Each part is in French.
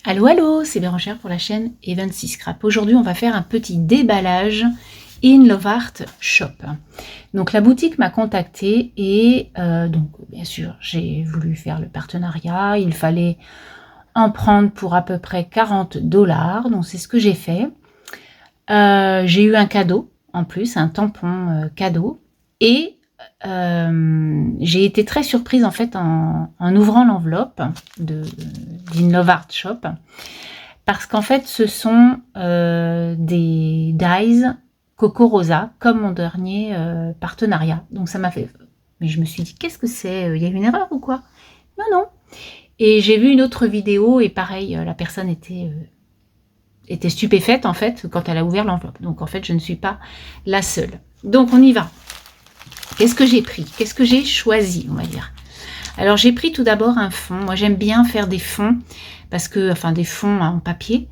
Allô, allô, c'est Bérangère pour la chaîne Eventsy Scrap. Aujourd'hui, on va faire un petit déballage in Love Art Shop. Donc, la boutique m'a contactée et donc, bien sûr, j'ai voulu faire le partenariat. Il fallait en prendre pour à peu près 40 $. Donc, c'est ce que j'ai fait. J'ai eu un cadeau en plus, un tampon cadeau. Et j'ai été très surprise en fait en ouvrant l'enveloppe d'In Love Art Shop, parce qu'en fait ce sont des dies Coco Rosa comme mon dernier partenariat. Donc ça m'a fait, mais je me suis dit qu'est-ce que c'est, il y a une erreur ou quoi? Non, non. Et j'ai vu une autre vidéo et pareil, la personne était stupéfaite en fait quand elle a ouvert l'enveloppe. Donc en fait je ne suis pas la seule. Donc on y va. Qu'est-ce que j'ai pris? Qu'est-ce que j'ai choisi, on va dire? Alors, j'ai pris tout d'abord un fond. Moi, j'aime bien faire des fonds, parce que, enfin, des fonds en papier,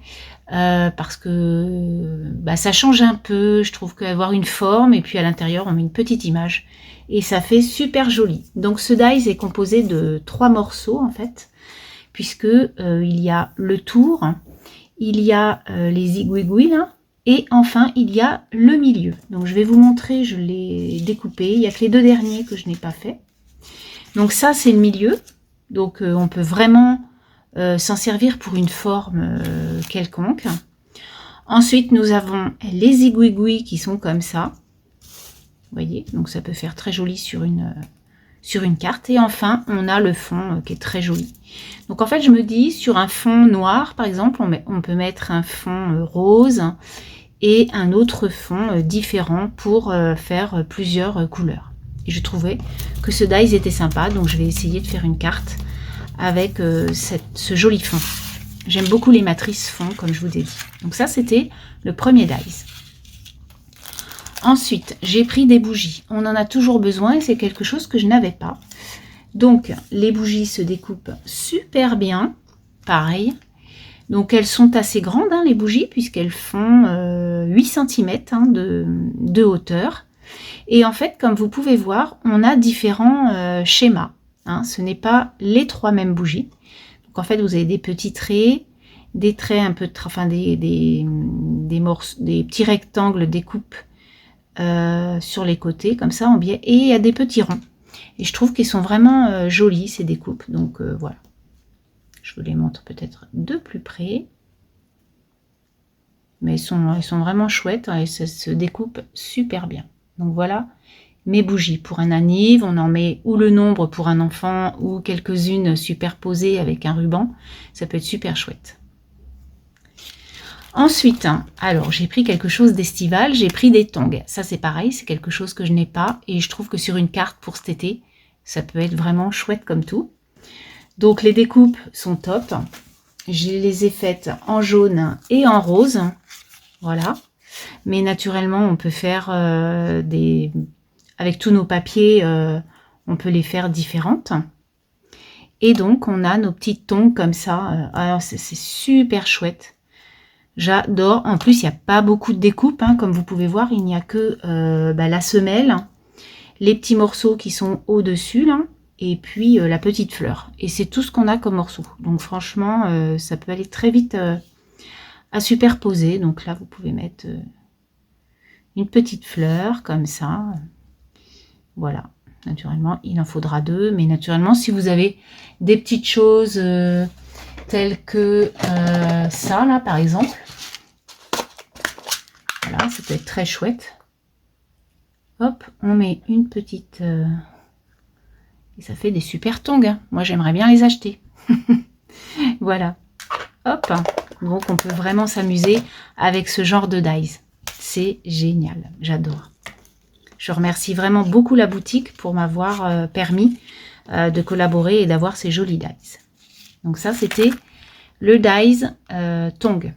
parce que bah, ça change un peu. Je trouve qu'avoir une forme, et puis à l'intérieur, on met une petite image, et ça fait super joli. Donc, ce dies est composé de 3 morceaux, en fait, puisque il y a le tour, il y a les zigouigouis, là, et enfin, il y a le milieu. Donc, je vais vous montrer, je l'ai découpé. Il n'y a que les 2 derniers que je n'ai pas fait. Donc, ça, c'est le milieu. Donc, on peut vraiment s'en servir pour une forme quelconque. Ensuite, nous avons les zigouigouis qui sont comme ça. Vous voyez, donc ça peut faire très joli sur une carte. Et enfin, on a le fond qui est très joli. Donc, en fait, je me dis, sur un fond noir, par exemple, on peut mettre un fond rose et un autre fond différent pour faire plusieurs couleurs. Et je trouvais que ce dies était sympa, donc je vais essayer de faire une carte avec ce joli fond. J'aime beaucoup les matrices fond, comme je vous ai dit. Donc ça, c'était le premier dies. Ensuite, j'ai pris des bougies. On en a toujours besoin et c'est quelque chose que je n'avais pas. Donc, les bougies se découpent super bien. Pareil. Donc, elles sont assez grandes, hein, les bougies, puisqu'elles font 8 cm de hauteur. Et en fait, comme vous pouvez voir, on a différents schémas. Hein. Ce n'est pas les 3 mêmes bougies. Donc, en fait, vous avez des petits traits, des traits un peu, enfin, des petits rectangles découpes sur les côtés, comme ça, en biais. Et il y a des petits ronds. Et je trouve qu'ils sont vraiment jolis, ces découpes. Donc, voilà. Je vous les montre peut-être de plus près. Mais elles sont vraiment chouettes et ça se découpe super bien. Donc voilà mes bougies. Pour un anniv, on en met ou le nombre pour un enfant ou quelques-unes superposées avec un ruban. Ça peut être super chouette. Ensuite, alors j'ai pris quelque chose d'estival, j'ai pris des tongs. Ça c'est pareil, c'est quelque chose que je n'ai pas et je trouve que sur une carte pour cet été, ça peut être vraiment chouette comme tout. Donc les découpes sont top. Je les ai faites en jaune et en rose. Voilà. Mais naturellement, on peut faire avec tous nos papiers, on peut les faire différentes. Et donc, on a nos petites tongs comme ça. Alors, c'est super chouette. J'adore. En plus, il n'y a pas beaucoup de découpes. Hein, comme vous pouvez voir, il n'y a que la semelle, les petits morceaux qui sont au-dessus, là, et puis la petite fleur. Et c'est tout ce qu'on a comme morceau. Donc, franchement, ça peut aller très vite à superposer. Donc là, vous pouvez mettre une petite fleur comme ça. Voilà. Naturellement, il en faudra 2. Mais naturellement, si vous avez des petites choses telles que ça, là, par exemple. Voilà, ça peut être très chouette. Hop, on met une petite... et ça fait des super tongs. Hein. Moi, j'aimerais bien les acheter. Voilà. Hop. Donc, on peut vraiment s'amuser avec ce genre de dies. C'est génial. J'adore. Je remercie vraiment beaucoup la boutique pour m'avoir permis de collaborer et d'avoir ces jolis dies. Donc, ça, c'était le dies tong.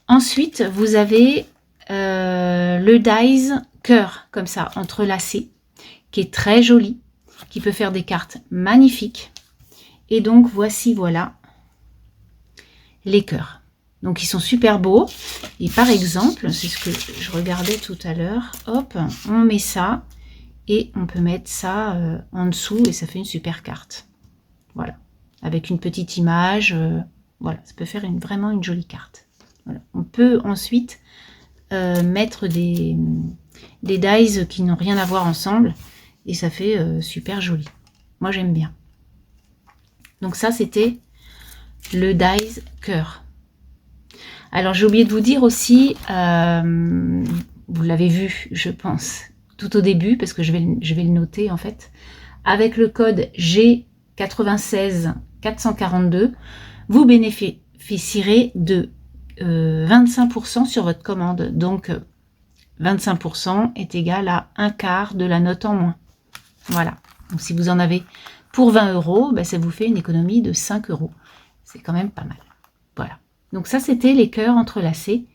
Ensuite, vous avez le dies cœur, comme ça, entrelacé, qui est très joli, qui peut faire des cartes magnifiques. Et donc, voici, voilà, les cœurs. Donc, ils sont super beaux. Et par exemple, c'est ce que je regardais tout à l'heure. Hop, on met ça et on peut mettre ça en dessous et ça fait une super carte. Voilà. avec une petite image. Voilà, ça peut faire vraiment une jolie carte. Voilà. On peut ensuite mettre des dies qui n'ont rien à voir ensemble et ça fait super joli. Moi j'aime bien. Donc ça c'était le dies cœur. Alors j'ai oublié de vous dire aussi, vous l'avez vu je pense tout au début parce que je vais le noter en fait, avec le code G96 442 vous bénéficierez de 25% sur votre commande. Donc 25% est égal à un quart de la note en moins. Voilà. Donc si vous en avez pour 20 €, ben, ça vous fait une économie de 5 €. C'est quand même pas mal. Voilà. Donc ça, c'était les cœurs entrelacés.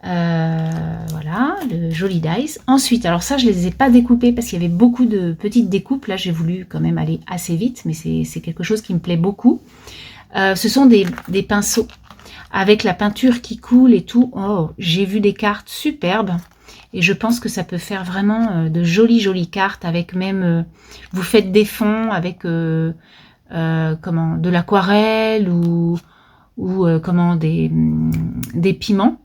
Voilà, le joli dice. Ensuite, alors ça, je les ai pas découpés parce qu'il y avait beaucoup de petites découpes. Là, j'ai voulu quand même aller assez vite, mais c'est quelque chose qui me plaît beaucoup. Ce sont des pinceaux avec la peinture qui coule et tout. Oh, j'ai vu des cartes superbes et je pense que ça peut faire vraiment de jolies cartes avec même vous faites des fonds avec comment de l'aquarelle ou comment des pigments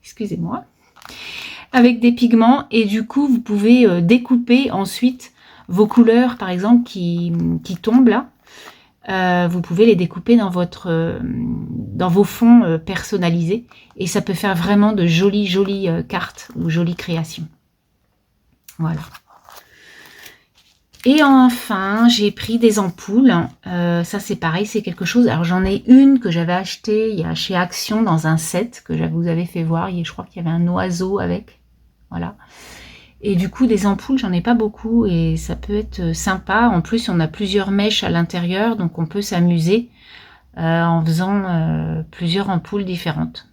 excusez-moi, avec des pigments et du coup vous pouvez découper ensuite vos couleurs par exemple qui tombent là. Vous pouvez les découper dans vos fonds personnalisés et ça peut faire vraiment de jolies cartes ou jolies créations. Voilà. Et enfin, j'ai pris des ampoules. Ça, c'est pareil, c'est quelque chose. Alors, j'en ai une que j'avais achetée chez Action dans un set que je vous avais fait voir. Je crois qu'il y avait un oiseau avec. Voilà. Et du coup, des ampoules, j'en ai pas beaucoup et ça peut être sympa. En plus, on a plusieurs mèches à l'intérieur, donc on peut s'amuser en faisant plusieurs ampoules différentes.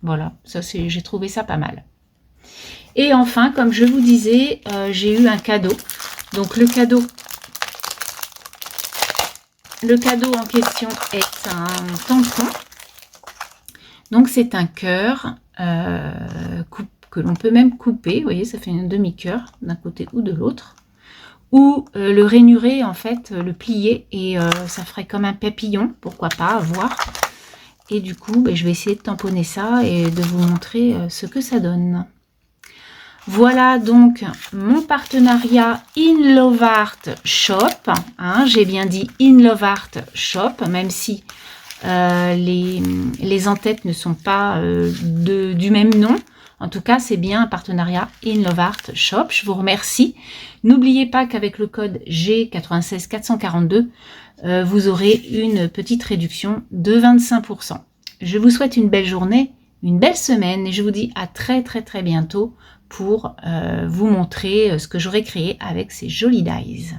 Voilà, ça j'ai trouvé ça pas mal. Et enfin, comme je vous disais, j'ai eu un cadeau. Donc le cadeau en question est un tampon. Donc c'est un cœur que l'on peut même couper. Vous voyez, ça fait un demi-cœur d'un côté ou de l'autre. Ou le rainurer, en fait, le plier et ça ferait comme un papillon, pourquoi pas, à voir. Et du coup, je vais essayer de tamponner ça et de vous montrer ce que ça donne. Voilà donc mon partenariat In Love Art Shop. Hein, j'ai bien dit In Love Art Shop, même si les en-têtes ne sont pas du même nom. En tout cas, c'est bien un partenariat In Love Art Shop. Je vous remercie. N'oubliez pas qu'avec le code G96 442, vous aurez une petite réduction de 25%. Je vous souhaite une belle journée, une belle semaine et je vous dis à très bientôt pour vous montrer ce que j'aurai créé avec ces jolis dies.